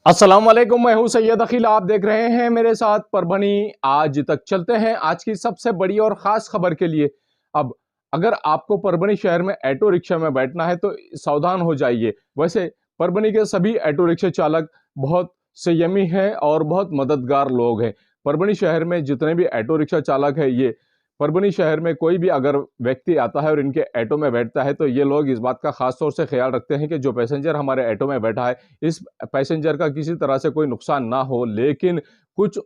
अस्सलाम वालेकुम, मैं हूं सैयद अखिल। आप देख रहे हैं मेरे साथ परभनी आज तक। चलते हैं आज की सबसे बड़ी और खास खबर के लिए। अब अगर आपको परभनी शहर में ऑटो रिक्शा में बैठना है तो सावधान हो जाइए। वैसे परभनी के सभी ऑटो रिक्शा चालक बहुत संयमी हैं और बहुत मददगार लोग हैं। परभनी शहर में जितने भी ऑटो रिक्शा चालक हैं, ये परभनी शहर में कोई भी अगर व्यक्ति आता है और इनके ऑटो में बैठता है तो ये लोग इस बात का खास तौर से ख्याल रखते हैं कि जो पैसेंजर हमारे ऑटो में बैठा है, इस पैसेंजर का किसी तरह से कोई नुकसान ना हो। लेकिन कुछ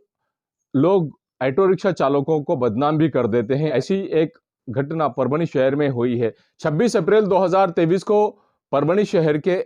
लोग ऑटो रिक्शा चालकों को बदनाम भी कर देते हैं। ऐसी एक घटना परभनी शहर में हुई है। 26 अप्रैल 2023 को परभनी शहर के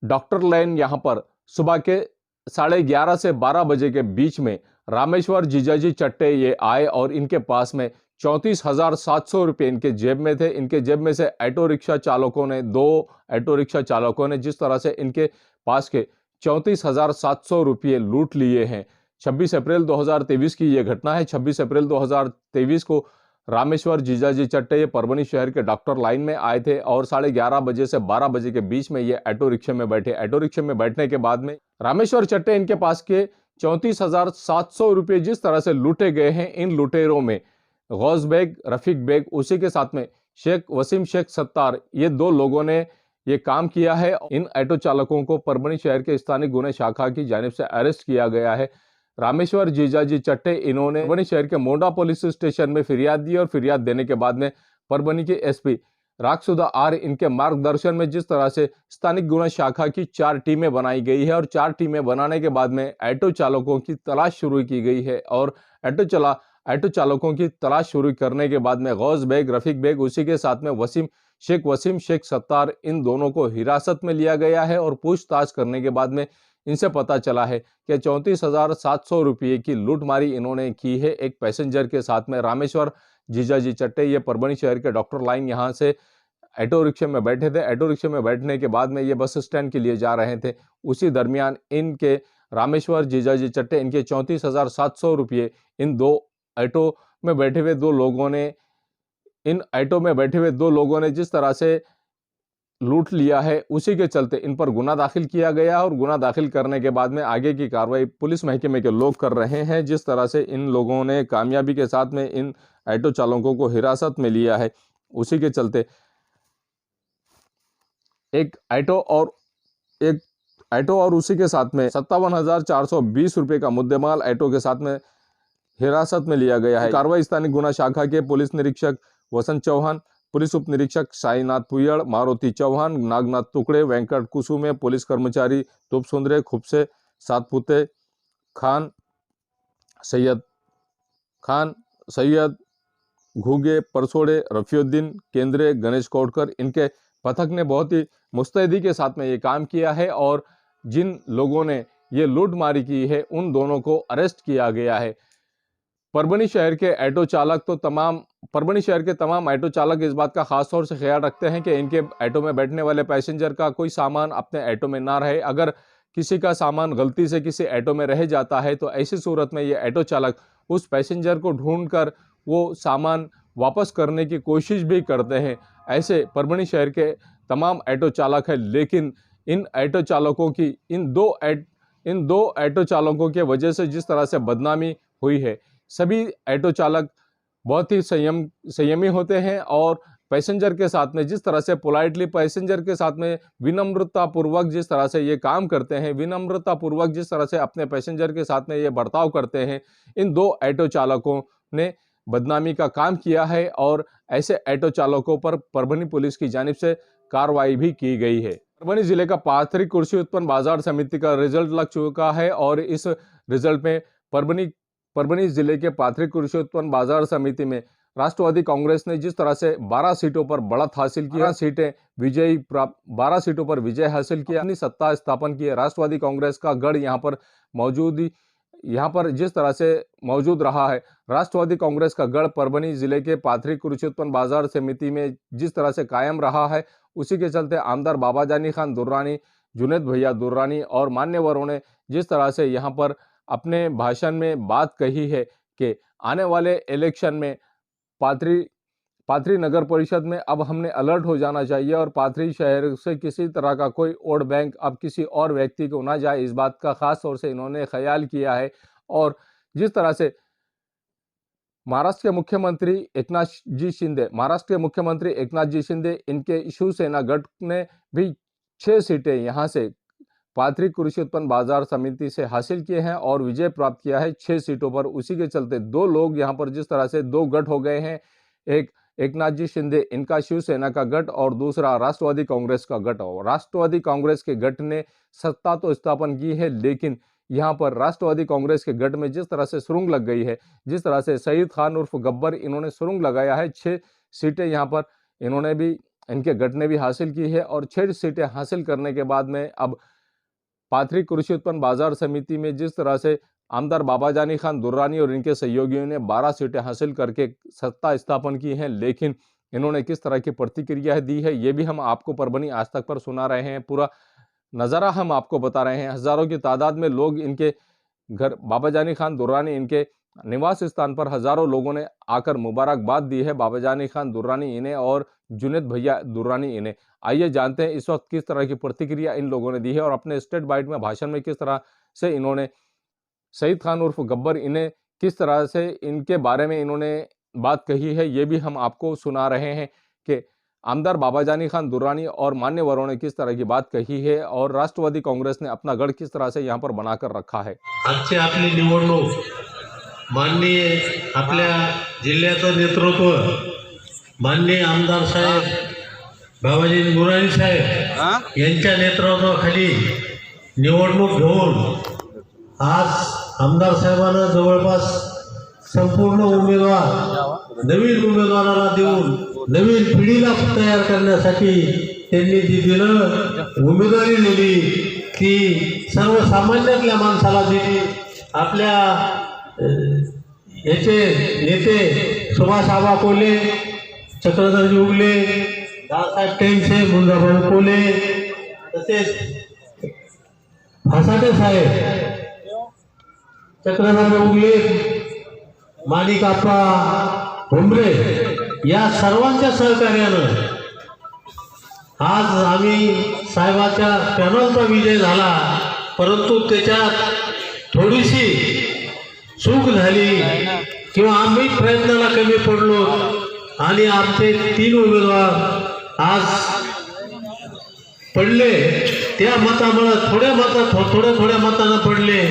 डॉक्टर लाइन यहां पर सुबह के 11:30 से 12 बजे के बीच में रामेश्वर जीजाजी चट्टे ये आए और इनके पास में 34,700 रुपये इनके जेब में थे। इनके जेब में से ऑटो रिक्शा चालकों ने, दो ऑटो रिक्शा चालकों ने जिस तरह से इनके पास के 34,700 रुपये लूट लिए हैं। 26 अप्रैल 2023 की यह घटना है। 26 अप्रैल 2023 को रामेश्वर जीजाजी चट्टे ये परभनी शहर के डॉक्टर लाइन में आए थे और 11:30 बजे से 12 बजे के बीच में ये ऑटो रिक्शे में बैठे। ऑटो रिक्शे में बैठने के बाद में रामेश्वर चट्टे इनके पास के 34,700 रुपये जिस तरह से लूटे गए हैं। इन लुटेरों में गौस बेग, रफीक बेग, उसी के साथ में शेख वसीम शेख सत्तार, ये दो लोगों ने ये काम किया है। इन ऑटो चालकों को परभनी शहर के स्थानीय गुने शाखा की जानिब से अरेस्ट किया गया है। रामेश्वर जीजाजी चट्टे इन्होंने परभनी शहर के मोंडा पुलिस स्टेशन में फिरियाद दी और फिरियाद देने के बाद में परभनी के एसपी रागसुदा आर इनके मार्गदर्शन में जिस तरह से स्थानिक गुना शाखा की 4 टीमें बनाई गई है और 4 टीमें बनाने के बाद में ऑटो चालकों की तलाश शुरू की गई है। और ऑटो चालकों की तलाश शुरू करने के बाद में गौस बेग, रफीक बेग, उसी के साथ में वसीम शेख सत्तार, इन दोनों को हिरासत में लिया गया है। और पूछताछ करने के बाद में इनसे पता चला है कि 34,700 रुपये की लूटमारी इन्होंने की है एक पैसेंजर के साथ में। रामेश्वर जीजाजी चट्टे ये परभनी शहर के डॉक्टर लाइन यहाँ से ऑटो रिक्शे में बैठे थे। ऑटो रिक्शे में बैठने के बाद में ये बस स्टैंड के लिए जा रहे थे। उसी दरमियान इनके रामेश्वर जीजाजी चट्टे इनके 34,700 रुपये इन दो ऑटो में बैठे हुए दो लोगों ने जिस तरह से लूट लिया है, उसी के चलते इन पर गुना दाखिल किया गया। और गुना दाखिल करने के बाद में आगे की कार्रवाई पुलिस महकमे के लोग कर रहे हैं। जिस तरह से इन लोगों ने कामयाबी के साथ में इन ऑटो चालकों को हिरासत में लिया है, उसी के चलते एक ऑटो और उसी के साथ में 57,420 रुपये का मुद्देमाल ऑटो के साथ में हिरासत में लिया गया है। कार्रवाई स्थानिक गुना शाखा के पुलिस निरीक्षक वसंत चौहान, पुलिस उप निरीक्षक साईनाथ पुयड़, मारुति चौहान, नागनाथ टुकड़े, वेंकट कुसुमे, पुलिस कर्मचारी तुप सुंदरे, खुपसे, सातपुते खान, सैयद घुगे, परसोड़े, रफीउद्दीन, केंद्रे, गणेश कोटकर, इनके पथक ने बहुत ही मुस्तैदी के साथ में ये काम किया है। और जिन लोगों ने ये लूटमारी की है उन दोनों को अरेस्ट किया गया है। परभनी शहर के तमाम ऑटो चालक इस बात का खास तौर से ख्याल रखते हैं कि इनके ऑटो में बैठने वाले पैसेंजर का कोई सामान अपने ऑटो में ना रहे। अगर किसी का सामान गलती से किसी ऑटो में रह जाता है तो ऐसी सूरत में ये ऑटो चालक उस पैसेंजर को ढूंढकर वो सामान वापस करने की कोशिश भी करते हैं। ऐसे परभनी शहर के तमाम ऑटो चालक हैं। लेकिन इन ऑटो चालकों की इन दो ऑटो चालकों के वजह से जिस तरह से बदनामी हुई है, सभी ऑटो चालक बहुत ही संयमी होते हैं और पैसेंजर के साथ में जिस तरह से पोलाइटली पैसेंजर के साथ में विनम्रतापूर्वक जिस तरह से ये काम करते हैं, विनम्रतापूर्वक जिस तरह से अपने पैसेंजर के साथ में ये बर्ताव करते हैं, इन दो ऑटो चालकों ने बदनामी का काम किया है। और ऐसे ऑटो चालकों पर परभनी पुलिस की जानिब से कार्रवाई भी की गई है। परभनी जिले का पाथरी कृषि उत्पन्न बाजार समिति का रिजल्ट लग चुका है और इस रिजल्ट में परभनी जिले के पाथरी कृषि उत्पन्न बाजार समिति में राष्ट्रवादी कांग्रेस ने जिस तरह से 12 सीटों पर बढ़त हासिल की, 12 सीटों पर विजय हासिल किया, अपनी सत्ता स्थापन की है। राष्ट्रवादी कांग्रेस का गढ़ यहाँ पर जिस तरह से मौजूद रहा है, राष्ट्रवादी कांग्रेस का गढ़ परभनी जिले के पाथरी कृषि उत्पन्न बाजार समिति में जिस तरह से कायम रहा है, उसी के चलते आमदार बाबाजानी खान दुर्रानी, जुनेद भैया दुर्रानी और मान्यवरों ने जिस तरह से यहाँ पर अपने भाषण में बात कही है कि आने वाले इलेक्शन में पाथरी पाथरी नगर परिषद में अब हमने अलर्ट हो जाना चाहिए और पाथरी शहर से किसी तरह का कोई वोट बैंक अब किसी और व्यक्ति को ना जाए, इस बात का खास तौर से इन्होंने ख्याल किया है। और जिस तरह से महाराष्ट्र के मुख्यमंत्री एकनाथ जी शिंदे इनके शिवसेना गठ ने भी 6 सीटें यहां से पाथरी कृषि उत्पन्न बाजार समिति से हासिल किए हैं और विजय प्राप्त किया है 6 सीटों पर। उसी के चलते दो लोग यहां पर जिस तरह से दो गठ हो गए हैं, एक एकनाथ जी शिंदे इनका शिवसेना का गठ और दूसरा राष्ट्रवादी कांग्रेस का गठ। और राष्ट्रवादी कांग्रेस के गठ ने सत्ता तो स्थापन की है, लेकिन यहाँ पर राष्ट्रवादी कांग्रेस के गठ में जिस तरह से सुरंग लग गई है, जिस तरह से सईद खान उर्फ गब्बर इन्होंने सुरंग लगाया है, 6 सीटें यहाँ पर इन्होंने भी, इनके गठ ने भी हासिल की है। और 6 सीटें हासिल करने के बाद में अब पाथरी कृषि उत्पन्न बाजार समिति में जिस तरह से आमदार बाबाजानी खान दुर्रानी और इनके सहयोगियों ने 12 सीटें हासिल करके सत्ता स्थापन की हैं, लेकिन इन्होंने किस तरह की प्रतिक्रिया दी है ये भी हम आपको परभनी आज तक पर सुना रहे हैं। पूरा नज़ारा हम आपको बता रहे हैं। हजारों की तादाद में लोग इनके घर बाबाजानी खान दुर्रानी इनके निवास स्थान पर हजारों लोगों ने आकर मुबारकबाद दी है बाबाजानी खान दुर्रानी इन्हें और जुनेद भैया दुर्रानी इन्हें। आइए जानते हैं इस वक्त किस तरह की प्रतिक्रिया इन लोगों ने दी है और अपने स्टेट बाइट में भाषण में किस तरह से इन्होंने सईद खान उर्फ गब्बर इन्हें किस तरह से इनके बारे में इन्होंने बात कही है, ये भी हम आपको सुना रहे हैं कि आमदार बाबाजानी खान दुर्रानी और मान्यवरों ने किस तरह की बात कही है और राष्ट्रवादी कांग्रेस ने अपना गढ़ किस तरह से यहाँ पर बनाकर रखा है। आजची आपली निवडणूक माननीय आपल्या जिल्ह्याचं नेतृत्व माननीय आमदार साहेब बाबाजी दुर्रानी साहेब यांच्या नेतृत्वाखाली निवडणूक घेऊन आज आमदार साहेबांना जवळपास संपूर्ण उमेदवार नवीन उमेदवाराला देऊन नवीन पिढीला तयार करण्यासाठी त्यांनी जी दिलं उमेदवारी दिली ती सर्वसामान्यातल्या माणसाला दिली। आपल्या याचे नेते सुभाष आबा कोले, चक्रधरजी उगले, दादासाहेब टेंगसे, मुंजाभाऊ कोले, तसेच फासाटे साहेब, चक्रधर उगले, माणिकाप्पा भुमरे या सर्वांच्या सहकार्यानं आज आम्ही साहेबाच्या पॅनलचा विजय झाला। परंतु त्याच्यात थोडीशी चूक झाली किंवा आम्ही प्रयत्नाला कमी पडलो आणि आमचे 3 उमेदवार आज पडले। त्या मतामुळे थोड्या मतानं पडले।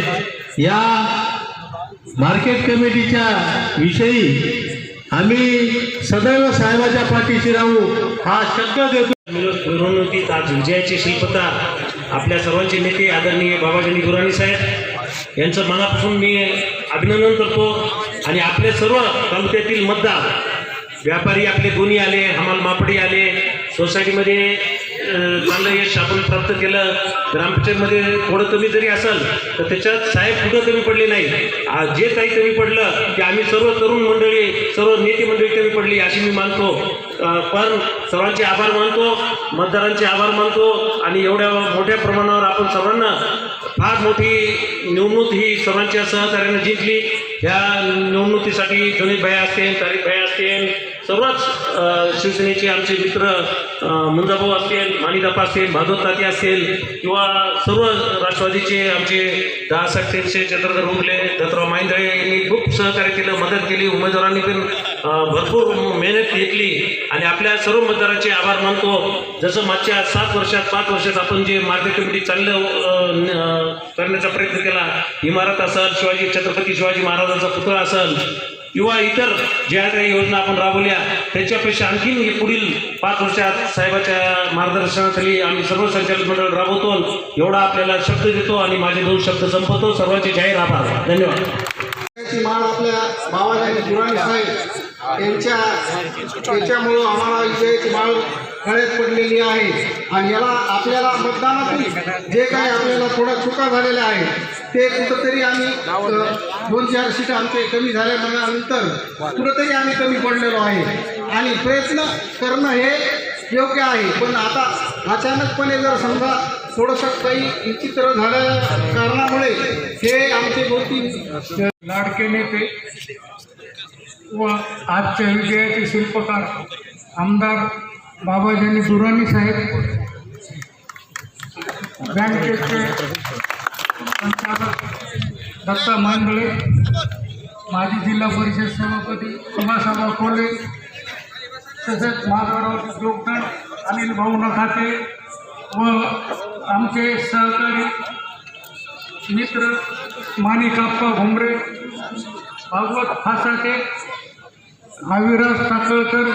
या मार्केट कमिटीच्या विषयी आम्ही सदैव साहेबाच्या पाठीशी राहू हा शब्द देतो। निवडणुकीत आज विजयाचे शिल्पकार आपल्या सर्वांचे नेते आदरणीय बाबाजानी दुर्रानी साहेब यांचं मनापासून मी अभिनंदन करतो। आणि आपले सर्व तालुक्यातील मतदार व्यापारी आपले दोन्ही आले, हमाल मापडी आले, सोसायटीमध्ये चांगलं यश आपण प्राप्त केलं। ग्रामपंचायतमध्ये थोडं कमी जरी असेल तर त्याच्यात साहेब कुठं कमी पडले नाही। जे काही कमी पडलं ते आम्ही सर्व तरुण मंडळी, सर्व नेते मंडळी कमी पडली अशी मी मानतो। पण सर्वांचे आभार मानतो, मतदारांचे आभार मानतो। आणि एवढ्या मोठ्या प्रमाणावर आपण सर्वांना फार मोठी निवडणूक ही सर्वांच्या सहकार्याने जिंकली। ह्या निवडणुकीसाठी जुनेद भैया असतील, तारीख भैया असतील, सर्वच शिवसेनेचे आमचे मित्र मुंजाभाऊ असतील, माणिकाप्पा असतील, माधव तात्या असतील किंवा सर्व राष्ट्रवादीचे आमचे दादासाहेब टेंगसे, चंद्रधर उगले, दत्तराव माहिंदळे यांनी खूप सहकार्य केलं, मदत केली। उमेदवारांनी पण भरपूर मेहनत घेतली आणि आपल्या सर्व मतदारांचे आभार मानतो। जसं मागच्या 7 वर्षात 5 वर्षात आपण जे मार्केट कमिटी चांगलं करण्याचा प्रयत्न केला, इमारत असेल, छत्रपती शिवाजी महाराजांचा पुतळा असेल किंवा इतर ज्या काही योजना आपण राबवल्या त्याच्यापेक्षा आणखीन पुढील 5 वर्षात साहेबाच्या मार्गदर्शनाखाली आम्ही सर्व संचालक मंडळ राबवतो एवढा आपल्याला शब्द देतो आणि माझे 2 शब्द संपवतो। सर्वांचे जाहीर आभार, धन्यवाद। मान आपल्या बाबाजानी दुर्रानी साहेब यांच्यामुळं आम्हाला विजयाची माळ गळ्यात पडलेली आहे। आणि याला आपल्याला मतदानातून जे काही आपल्याला थोड्या चुका झालेल्या आहेत ते कुठंतरी आम्ही 2-4 सीट आमचे कमी झाल्यानंतर कुठंतरी आम्ही कमी पडलेलो आहे आणि प्रयत्न करणं हे योग्य आहे। पण आता अचानकपणे जर समजा थोडंसं काही विचित्र झाल्या कारणामुळे हे आमचे 2-3 लाडके नेते व आजच्या विजयाचे शिल्पकार आमदार बाबाजानी दुराणी साहेब, बँकेचे संचालक दत्ता मांदळे, माजी जिल्हा परिषद सभापती सुभाषाबा कोले, तसेच माधवराव योगदान अनिल भाऊ नखाते व आमचे सहकारी मित्र माणिकाप्पा भुमरे, भागवत फासाटे, अविराज टाकळकर,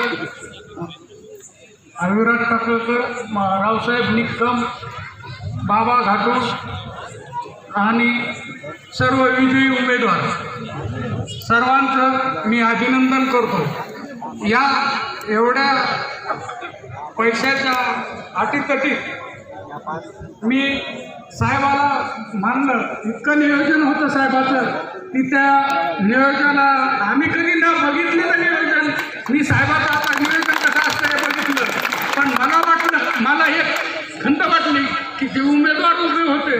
रावसाहेब निकम, बाबा घाटूळ आणि सर्व विजयी उमेदवार सर्वांचं मी अभिनंदन करतो। या एवढ्या पैशाच्या अटीतटीत मी साहेबाला मानलं, इतकं नियोजन होतं साहेबाचं की त्या नियोजनाला आम्ही कधी न बघितलेलं नियोजन, मी साहेबाचं आता नियोजन कसं असतं हे बघितलं, पण मला एक खंत वाटली की जे उमेदवार उभे होते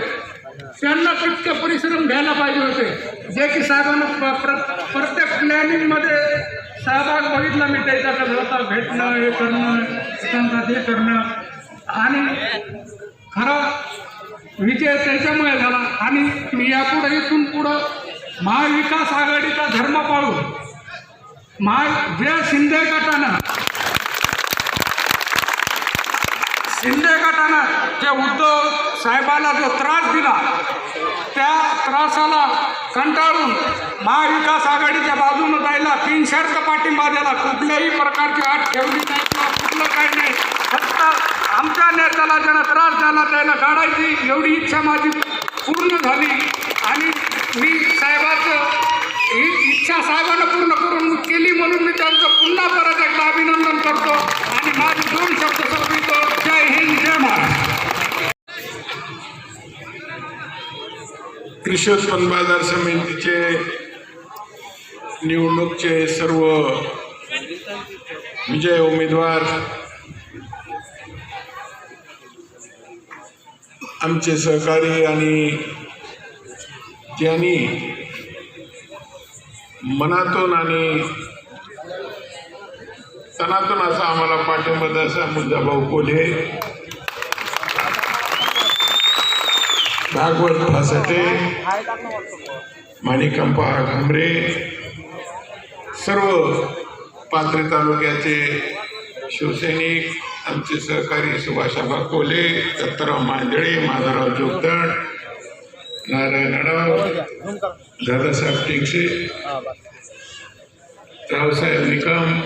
त्यांना तितके परिश्रम घ्यायला पाहिजे होते, जे की साहेबांना प्रत्येक प्लॅनिंगमध्ये सहभाग बघितला मी त्याच्याकडे होता, भेटणं, हे करणं, त्यांचा ते करणं, आणि खरा विजय त्याच्यामुळे झाला। आणि मी यापुढे इथून पुढं महाविकास आघाडीचा धर्म पाळू, जे शिंदे गटानं जे उद्धव साहेबाला जो त्रास दिला त्या त्रासाला कंटाळून महाविकास आघाडीच्या बाजूनं जायला बिनशर्त पाठिंबा दिला, कुठल्याही प्रकारची अट ठेवली नाही किंवा कुठलं काही नाही, फक्त आमच्या नेत्याला ज्यांना त्रास झाला त्याला काढायची एवढी इच्छा माझी पूर्ण झाली। आणि मी साहेबाचं ही इच्छा साहेबांना पूर्ण करून केली म्हणून मी त्यांचं पुन्हा परत एकदा अभिनंदन करतो आणि माझे 2 शब्द संपवितो। जय हिंद, जय महाराष्ट्र। कृषी उत्पन्न बाजार समितीचे निवडणूकचे सर्व विजय उमेदवार, आमचे सहकारी आणि ज्यांनी मनातून आणि तनातून असा आम्हाला पाठिंबा द्यायचा मुद्दाभाऊ कोल्हे, भागवत फासाटे, माणिकाप्पा भुमरे, सर्व पाथरी तालुक्याचे शिवसैनिक, आमचे सहकारी सुभाषाबा कोले, दत्ताराव मांदळे, माधवराव जोगदंड, नारायण अडाव, दादासाहेब टिंगसे, रावसाहेब निकम,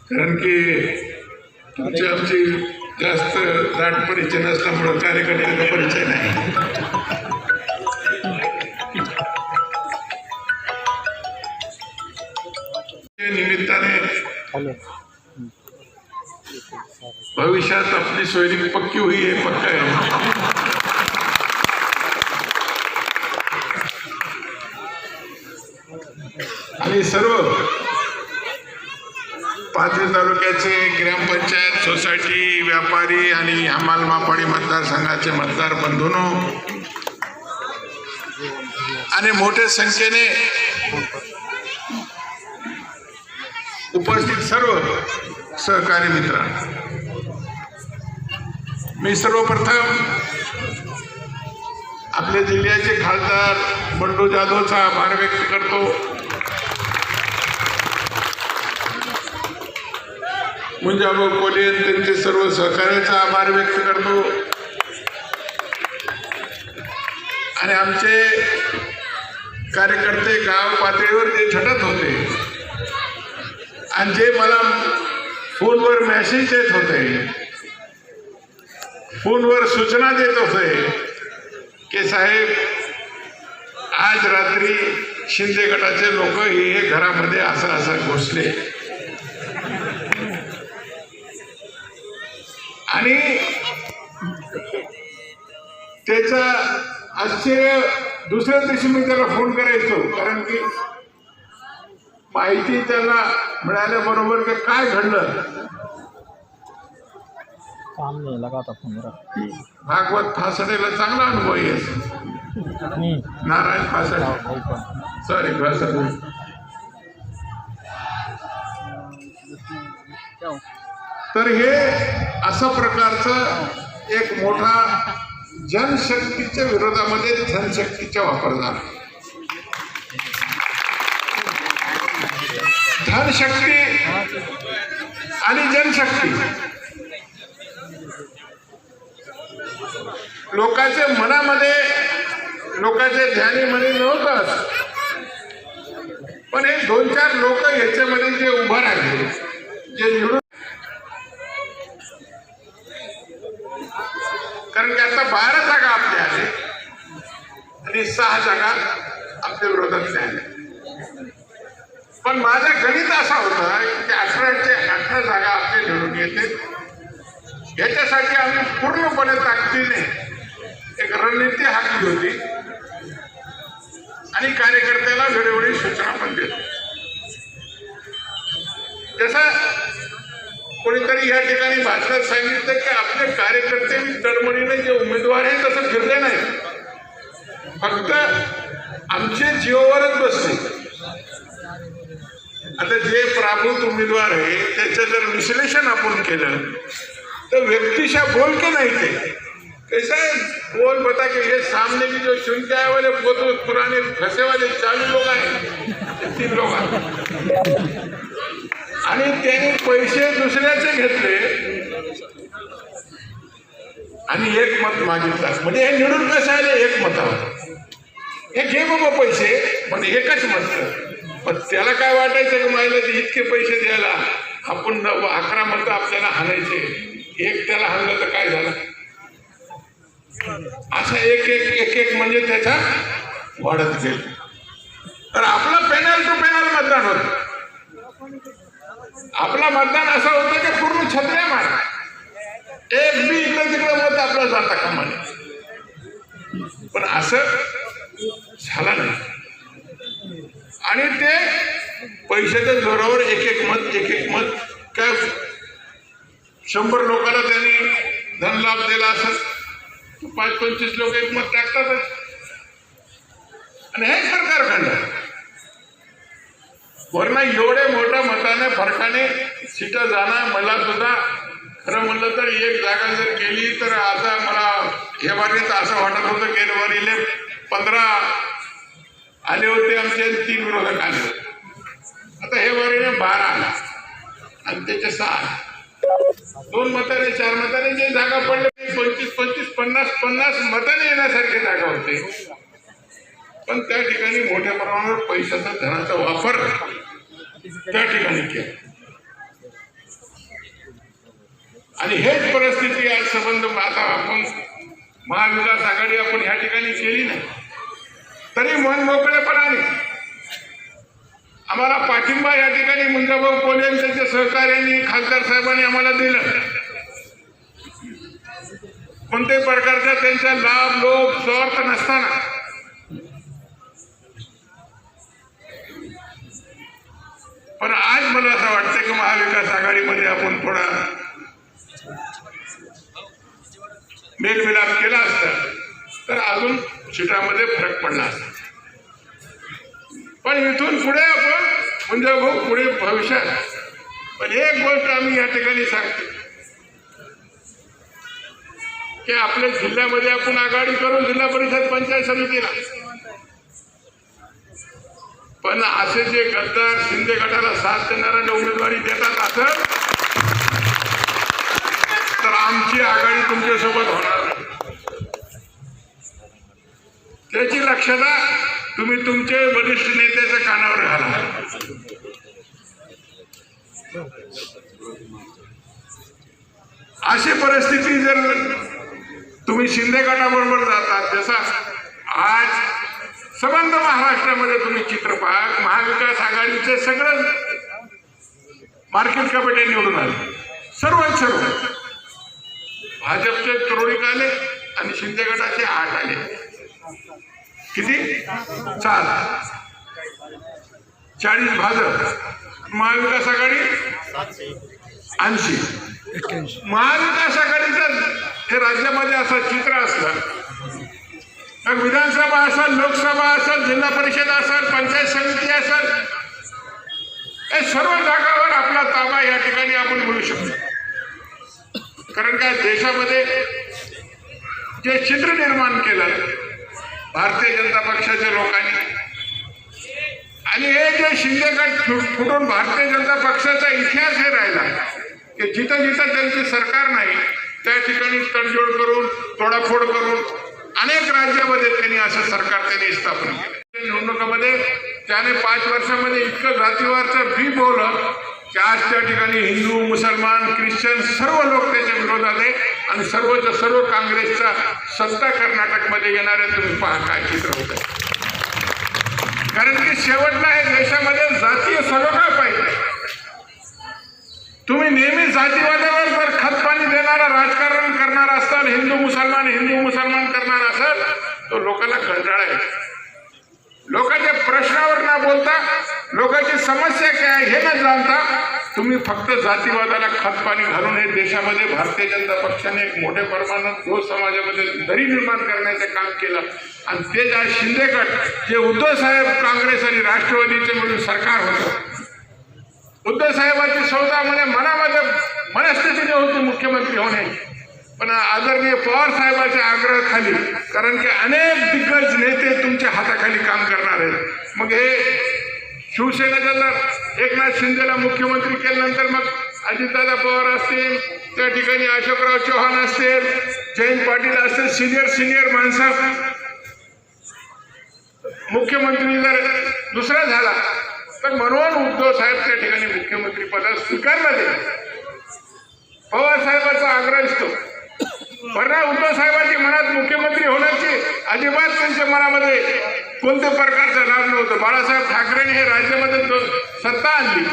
कारण की तुमची आमची जास्त दाट परिचय नसल्यामुळं कार्यकर्त्यांचा परिचय नाही। निमित्ताने भविष्यात आपली सोयरी पक्की हुई हे पक्का आहे। आणि सर्व पाथरी तालुक्याचे ग्रामपंचायत, सोसायटी, व्यापारी आणि हमाल मापाडी मतदारसंघाचे मतदार बंधूंनो आणि मोठ्या संख्येने उपस्थित सर्व सहकारी मित्रांनो, मी सर्वप्रथम आपल्या जिल्ह्याचे खासदार बंडू जाधवचा आभार व्यक्त करतो। मुंजाभाऊ कोल्हे त्यांचे सर्व सहकार्याचा आभार व्यक्त करतो आणि आमचे कार्यकर्ते गाव पातळीवर जे झटत होते आणि जे मला फोनवर मेसेज देत होते, फोनवर सूचना देत होते की साहेब आज रात्री शिंदे गटाचे लोक हे घरामध्ये असं घुसले, आणि त्याचा आश्चर्य दुसऱ्या दिवशी मी त्याला फोन करायचो, कारण की माहिती त्याला मिळाल्याबरोबर ते काय घडलं। भागवत फासाटेला चांगला अनुभव आहे, नारायण फासड, सॉरी फासड. तर हे असं प्रकारचं एक मोठा जनशक्तीच्या विरोधामध्ये धनशक्तीचा वापर झाला. धनशक्ती आणि जनशक्ती लोकांच्या मनामध्ये, लोकांच्या ध्यानीमध्ये नव्हतंच, पण हे 2-4 लोक याच्यामध्ये जे उभं राहिले, जे निवडून, कारण की आता 12 जागा आपल्या आले आणि 6 जागा आपल्या विरोधात आल्या. पण माझा गणित असा होता की 18 जागा आपल्या निवडून येते. याच्यासाठी आम्ही पूर्णपणे ताकदीने एक रणनीती हाकली होती आणि कार्यकर्त्याला वेळोवेळी सूचना पण देतो. जसं कोणीतरी या ठिकाणी भाषणात सांगितलं की आपले कार्यकर्ते तडमडीने जे उमेदवार आहेत तसं फिरले नाही, फक्त आमचे जीवावरच बसले. आता जे प्रबुद्ध उम्मीदवार आहे त्याचं जर विश्लेषण आपण केलं तो व्यक्तिशः बोल के नहीं थे, कैसा बोल बता के ये सामने भी जो सुन के आए वाले वो तो पुराने फंसे वाले 40 लोग आए, 3 लोग आए आणि त्यांनी पैसे दुसऱ्याचे घेतले आणि 1 मत मागितलं. म्हणजे हे निवडून कसं आले 1 मतावर, हे घे बाबा पैसे पण एकच मत. पण त्याला काय वाटायचं की मला इतके पैसे द्यायला आपण 11 मतं आपल्याला हाणायचे, 1 त्याला हाणलं तर काय झालं. असं एक म्हणजे त्याचा वाढत गेल. तर आपलं पॅनल टू पॅनल मतदान होतं. आपला मतदान असं होतं की पूर्ण छत्र्या मार, एक बी इकडे तिकडे मत आपला जाता कामा नये. पण असं झालं नाही आणि ते पैशाच्या जोरावर एक मत काय 100 लोकांना त्यांनी धन लाभ दिला असं 5-25 लोक 1 मत टाकतातच. आणि हे सरकार खंड वरना एवढे मोठ्या मताने फरकाने सीटा जाणार. मला सुद्धा खरं म्हणलं तर 1 जागा जर गेली तर आता मला हे वारीत असं वाटत होतं की वारीले 15 आले होते आमचे, 3 विरोधक आले होते. आता हे वारीने 12 आला आणि त्याचे 6 2 मताने 4 मताने जे जागा पडले 25-25, 50-50 मताने येण्यासारखे जागा होते. पण त्या ठिकाणी मोठ्या प्रमाणावर पैशाचा धनाचा वापर त्या ठिकाणी केला आणि हेच परिस्थिती आज संबंध आता आपण महाविकास आघाडी आपण ह्या ठिकाणी केली नाही तरी मन मोकळेपणाने आम्हाला पाठिंबा या ठिकाणी मुंजाभाऊ कोल्हे आणि त्यांच्या सहकार्यांनी खासदार साहेबांनी आम्हाला दिलं. कोणत्याही प्रकारचा त्यांचा लाभ लोभ स्वार्थ नसताना पण आज मला असं वाटतं की महाविकास आघाडीमध्ये आपण थोडा मेलमिलाप केला असता तर अजून सीटामध्ये फरक पडला असता. पण इथून पुढे आपण म्हणजे भाऊ पुढे भविष्यात पण एक गोष्ट आम्ही या ठिकाणी सांगतो की आपल्या जिल्ह्यामध्ये आपण आघाडी करू जिल्हा परिषद पंचायत समितीला. पण असे जे गद्दार शिंदे गटाला साथ देणाऱ्या उमेदवारी देतात असं तर आमची आघाडी तुमच्यासोबत होणार नाही. त्याची लक्षता तुम्ही तुमचे वरिष्ठ नेत्याच्या कानावर घाला. अशी परिस्थिती जर तुम्ही शिंदे गटाबरोबर जातात जसा आज संबंध महाराष्ट्रामध्ये तुम्ही चित्र पहा. महाविकास आघाडीचे सगळं मार्केट कमिटी निवडून आले सर्व भाजपचे तुरळीक आले आणि शिंदे गटाचे 8 आले. किती 4 40 भाजप महाविकास आघाडी 80. महाविकास आघाडीचं हे राज्यामध्ये असं चित्र असलं मग विधानसभा असेल, लोकसभा असेल, जिल्हा परिषद असेल, पंचायत समिती असेल, या सर्व जागावर आपला ताबा या ठिकाणी आपण बोलू शकतो. कारण काय देशामध्ये जे चित्र निर्माण केलं भारतीय जनता पक्षाच्या लोकांनी, आणि हे जे शिंदे गट फुटून भारतीय जनता पक्षाचा इतिहास हे राहिला की जिथं जिथं त्यांचे सरकार नाही त्या ठिकाणी तडजोड करून, तोडाफोड करून अनेक राज्यामध्ये त्यांनी असं सरकार स्थापन केलं. निवडणुकामध्ये त्याने 5 वर्षामध्ये इतकं जातीवारचं बी बोललं की आज त्या ठिकाणी हिंदू, मुसलमान, ख्रिश्चन सर्व लोक त्याच्या विरोधात आहे आणि सर्व काँग्रेसचा सत्ता कर्नाटकमध्ये येणाऱ्या तुम्ही पहा काय चित्र होत आहे. कारण की शेवटला हे देशामध्ये जातीय सलोखा पाहिजे. तुम्ही नेहमी जातीवादावर जर खतपाणी देणारा राजकारण करणार असाल, हिंदू मुसलमान करणार असाल, तो लोकांना कंटाळा आहे. लोकांच्या प्रश्नावर न बोलता, लोकांची समस्या काय हे न जाणता तुम्ही फक्त जातीवादाला खतपाणी घालून हे देशामध्ये भारतीय जनता पक्षाने एक मोठ्या प्रमाणात जो समाजामध्ये दरी निर्माण करण्याचं काम केलं. आणि ते जे शिंदे गट, जे उद्धव साहेब काँग्रेस आणि राष्ट्रवादीचे मिळून सरकार होतं, उद्धव साहेबांची स्वतःमध्ये मनामध्ये मनस्थिती होती मुख्यमंत्री होण्याची, पण आदरणीय पवार साहेबांच्या आग्रहाखाली, कारण की अनेक दिग्गज नेते तुमच्या हाताखाली काम करणार आहेत. मग हे शिवसेनेचा जर एकनाथ शिंदेला मुख्यमंत्री केल्यानंतर मग अजितदादा पवार असतील, त्या ठिकाणी अशोकराव चव्हाण असतील, जयंत पाटील असतील, सिनियर माणसं, मुख्यमंत्री जर दुसरा झाला तर म्हणून उद्धव साहेब त्या ठिकाणी मुख्यमंत्री पदास स्वीकारलं दे. पवार साहेबांचा आग्रह असतो. बरं, उद्धव साहेबांची मनात मुख्यमंत्री होण्याची अजिबात त्यांच्या मनामध्ये कोणत्या प्रकारचं लाभ नव्हतं. बाळासाहेब ठाकरेंनी हे राज्यामध्ये सत्ता आणली,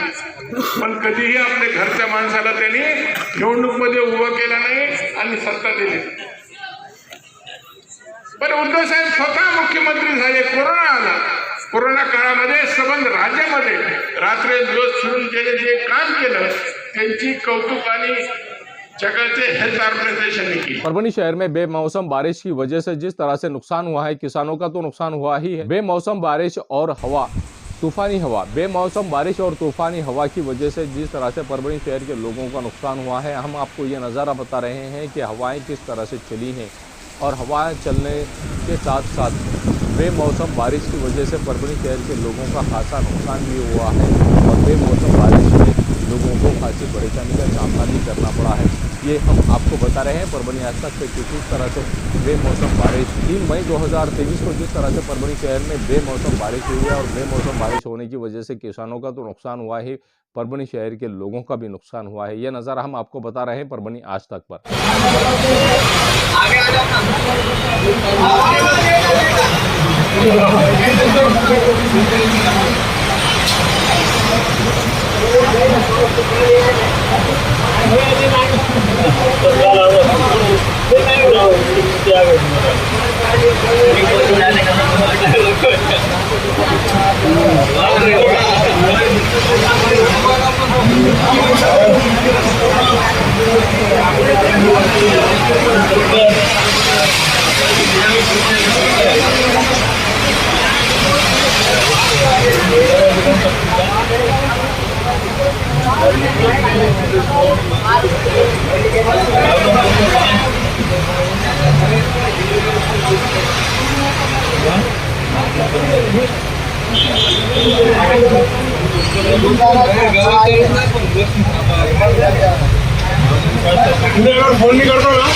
पण कधीही आपल्या घरच्या माणसाला त्यांनी निवडणूकमध्ये उभं केलं नाही आणि सत्ता दिली. पण उद्धव साहेब स्वतः मुख्यमंत्री झाले. कोरोना आला, कोरोना काळामध्ये संबंध राज्यामध्ये रात्रंदिवस फिरून गेले, जे काम केलं त्यांची कौतुक आणि जगह हेल्थ ऑर्गेनाइजेशन ने की। परभनी शहर में बेमौसम बारिश की वजह से जिस तरह से नुकसान हुआ है, किसानों का तो नुकसान हुआ ही है। बेमौसम बारिश और हवा, तूफानी हवा, बेमौसम बारिश और तूफानी हवा की वजह से जिस तरह से परभनी शहर के लोगों का नुकसान हुआ है, हम आपको ये नज़ारा बता रहे हैं कि हवाएं किस तरह से चली हैं। और हवाएं चलने के साथ साथ बेमौसम बारिश की वजह से परभनी शहर के लोगों का खासा नुकसान भी हुआ है और बेमौसम बारिश में लोगों को खासी परेशानी का सामना भी करना पड़ा है। ये हम आपको बता रहे हैं परभनी आज तक से कि किस तरह से बेमौसम बारिश 3 मई 2023 को जिस तरह से परभनी शहर में बेमौसम बारिश हुई है और बेमौसम बारिश होने की वजह से किसानों का तो नुकसान हुआ ही, परभनी शहर के लोगों का भी नुकसान हुआ है। यह नज़ारा हम आपको बता रहे हैं परभनी आज तक पर। फोन नहीं करता ना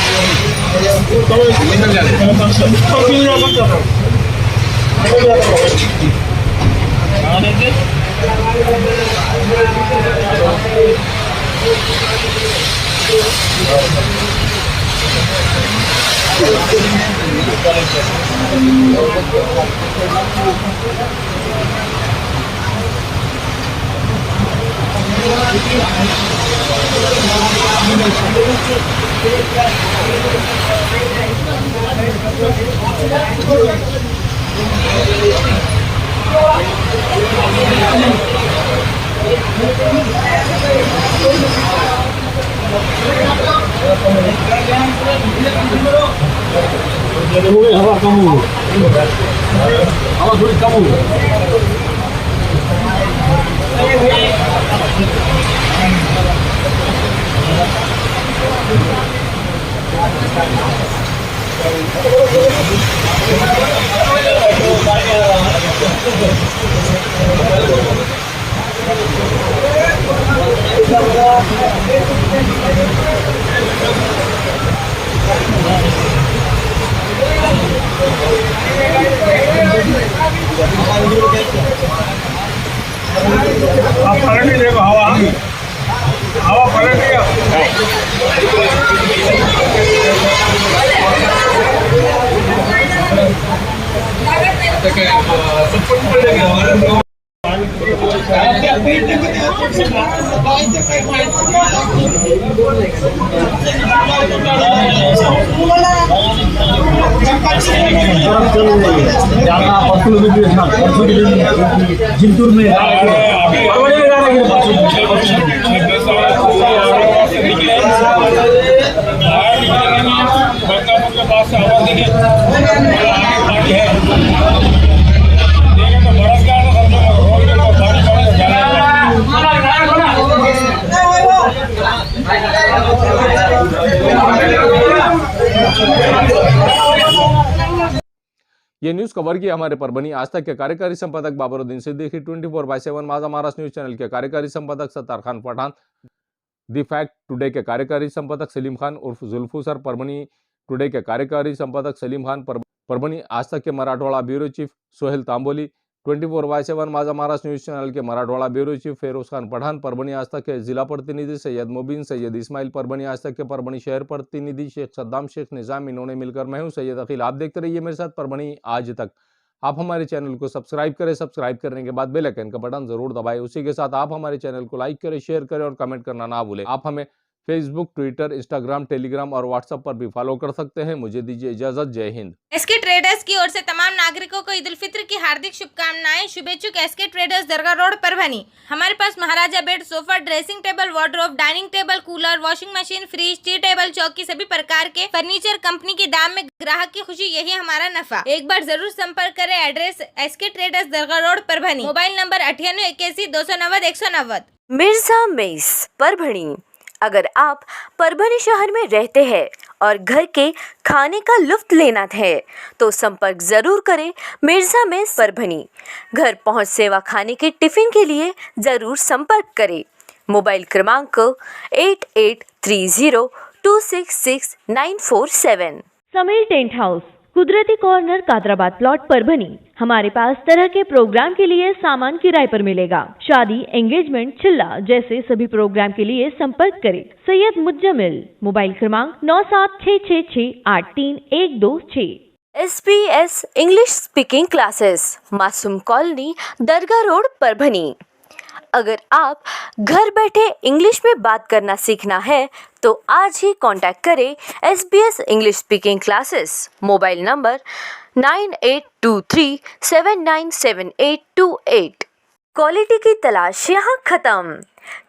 पलटी देखो, हवा हवा पलट गया। जिंतूर में के पास से आवाज देंगे आगे है तो बरस गया तो समझो रोड के पानी ये न्यूज कवर किया हमारे परभणी आज तक के कार्यकारी संपादक बाबरुद्दीन सिद्दीकी, 24/7 माझा महाराष्ट्र न्यूज चैनल के कार्यकारी संपादक Sattar Khan Pathan, the fact today के कार्यकारी संपादक सलीम खान उर्फ जुल्फू सर, परभणी टुडे के कार्यकारी संपादक सलीम खान, परभणी आज तक के Marathwada bureau chief Sohail Tamboli, 24/7 Majha Maharashtra news channel के मराठवाड़ा ब्यूरो चीफ फेरोज खान पठान, परभणी आज तक के जिला प्रतिनिधि सैयद मुबीन सैयद इस्माइल, परभणी आज तक के परभणी शहर प्रतिनिधि शेख सद्दाम शेख निजाम, इन्होंने मिलकर मैं हूं सैयद अखिल। आप देखते रहिए मेरे साथ परभणी आज तक। आप हमारे चैनल को सब्सक्राइब करें, सब्सक्राइब करने के बाद बेल आइकन का बटन जरूर दबाएं। उसी के साथ आप हमारे चैनल को लाइक करें, शेयर करें और कमेंट करना ना भूलें। आप हमें फेसबुक, ट्विटर, इंस्टाग्राम, टेलीग्राम और व्हाट्सएप पर भी फॉलो कर सकते हैं। मुझे दीजिए इजाजत। जय हिंद। एसके ट्रेडर्स की ओर से तमाम नागरिकों को ईद उल फित्र की हार्दिक शुभकामनाएं। शुभेच्छुक SK traders Dargah road Parbhani. हमारे पास Maharaja bed, sofa, dressing table, wardrobe, dining table, cooler, washing machine, fridge, tea table, चौकी सभी प्रकार के फर्नीचर कंपनी के दाम में ग्राहक की खुशी, यही हमारा नफा। एक बार जरूर संपर्क करें। Address SK traders Dargah road Parbhani. Mobile number 9881 Mirza mess Parbhani. अगर आप परभणी शहर में रहते हैं और घर के खाने का लुत्फ लेना है तो संपर्क जरूर करें मिर्जा मेस परभणी। घर पहुंच सेवा खाने के टिफिन के लिए जरूर संपर्क करें। मोबाइल क्रमांक 8830266947। समीर टेंट हाउस, कुदरती कॉर्नर, कादराबाद प्लॉट, परभणी। हमारे पास तरह के प्रोग्राम के लिए सामान किराए पर मिलेगा। शादी, एंगेजमेंट, चिल्ला जैसे सभी प्रोग्राम के लिए संपर्क करें सैयद मुज्जमिल। मोबाइल क्रमांक 9766683126। SBS इंग्लिश स्पीकिंग क्लासेस, मासूम कॉलोनी, दरगाह रोड परभणी। अगर आप घर बैठे इंग्लिश में बात करना सीखना है तो आज ही कांटेक्ट करें SBS English speaking classes. Mobile number 9823797828। Quality की तलाश यहाँ खत्म।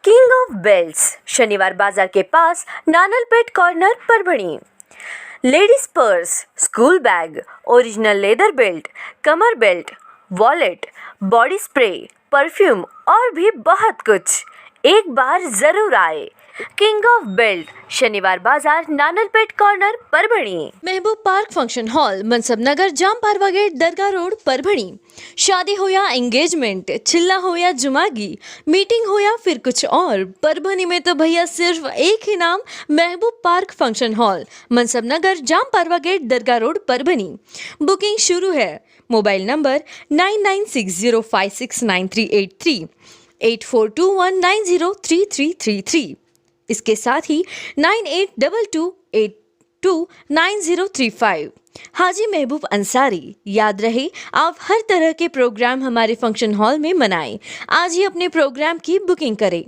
King of belts, Shaniwar Bazar के पास, Nanalpeth corner Parbhani. Ladies purse, school bag, original leather belt, कमर belt, wallet, body spray, perfume और भी बहुत कुछ। एक बार जरूर आए। किंग ऑफ बेल्ट, शनिवार बाजार, नानलपेट कॉर्नर परभणी। महबूब पार्क फंक्शन हॉल, मनसब नगर, जाम पारवा गेट, दरगाह रोड परभणी। शादी हो या एंगेजमेंट, चिल्ला हो या जुमागी, मीटिंग हो या फिर कुछ और, परभणी में तो भैया सिर्फ एक ही नाम, महबूब पार्क फंक्शन हॉल, मनसब नगर, जाम पारवा गेट, दरगाह रोड परभणी। बुकिंग शुरू है। Mobile number 9960569383, 8421903333। इसके साथ ही 9822829035। हाजी महबूब अंसारी। याद रहे, आप हर तरह के प्रोग्राम हमारे फंक्शन हॉल में मनाएं। आज ही अपने प्रोग्राम की बुकिंग करें।